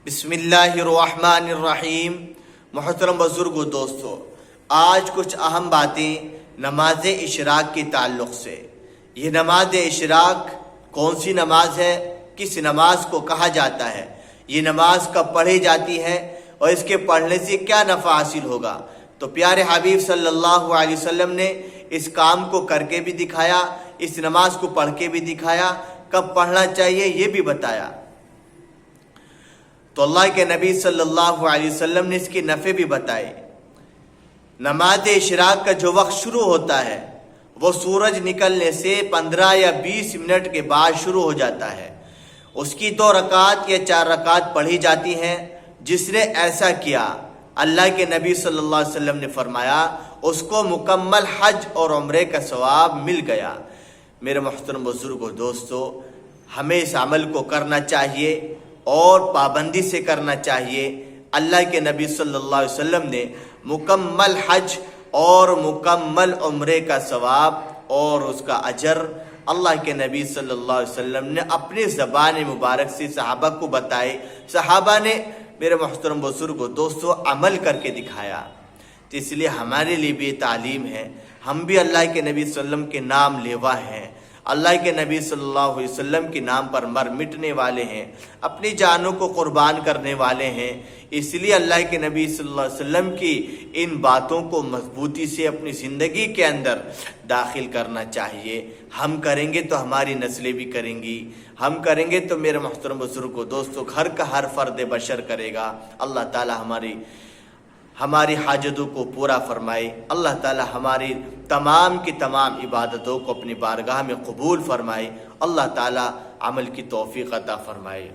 بسم اللہ الرحمن الرحیم۔ محترم بزرگ و دوستو، آج کچھ اہم باتیں نماز اشراق کے تعلق سے۔ یہ نماز اشراق کون سی نماز ہے، کس نماز کو کہا جاتا ہے، یہ نماز کب پڑھی جاتی ہے اور اس کے پڑھنے سے کیا نفع حاصل ہوگا، تو پیارے حبیب صلی اللہ علیہ وسلم نے اس کام کو کر کے بھی دکھایا، اس نماز کو پڑھ کے بھی دکھایا، کب پڑھنا چاہیے یہ بھی بتایا۔ تو اللہ کے نبی صلی اللہ علیہ وسلم نے اس کی نفع بھی بتائے۔ نماز اشراق کا جو وقت شروع ہوتا ہے وہ سورج نکلنے سے 15 یا 20 منٹ کے بعد شروع ہو جاتا ہے۔ اس کی 2 رکعت یا 4 رکعت پڑھی جاتی ہیں۔ جس نے ایسا کیا، اللہ کے نبی صلی اللہ علیہ وسلم نے فرمایا اس کو مکمل حج اور عمرے کا ثواب مل گیا۔ میرے محترم بزرگ و دوستو، ہمیں اس عمل کو کرنا چاہیے اور پابندی سے کرنا چاہیے۔ اللہ کے نبی صلی اللہ علیہ وسلم نے مکمل حج اور مکمل عمرے کا ثواب اور اس کا اجر اللہ کے نبی صلی اللہ علیہ وسلم نے اپنی زبان مبارک سے صحابہ کو بتائے۔ صحابہ نے میرے محترم بزرگ و دوستو عمل کر کے دکھایا۔ تو اس لیے ہمارے لیے بھی یہ تعلیم ہے، ہم بھی اللہ کے نبی صلی اللہ علیہ وسلم کے نام لیوا ہیں، اللہ کے نبی صلی اللہ علیہ وسلم کے نام پر مر مٹنے والے ہیں، اپنی جانوں کو قربان کرنے والے ہیں۔ اس لیے اللہ کے نبی صلی اللہ علیہ وسلم کی ان باتوں کو مضبوطی سے اپنی زندگی کے اندر داخل کرنا چاہیے۔ ہم کریں گے تو ہماری نسلیں بھی کریں گی، ہم کریں گے تو میرے محترم بزرگ و دوستو گھر کا ہر فرد بشر کرے گا۔ اللہ تعالی ہماری حاجتوں کو پورا فرمائے۔ اللہ تعالی ہماری تمام کی تمام عبادتوں کو اپنی بارگاہ میں قبول فرمائے۔ اللہ تعالی عمل کی توفیق عطا فرمائے۔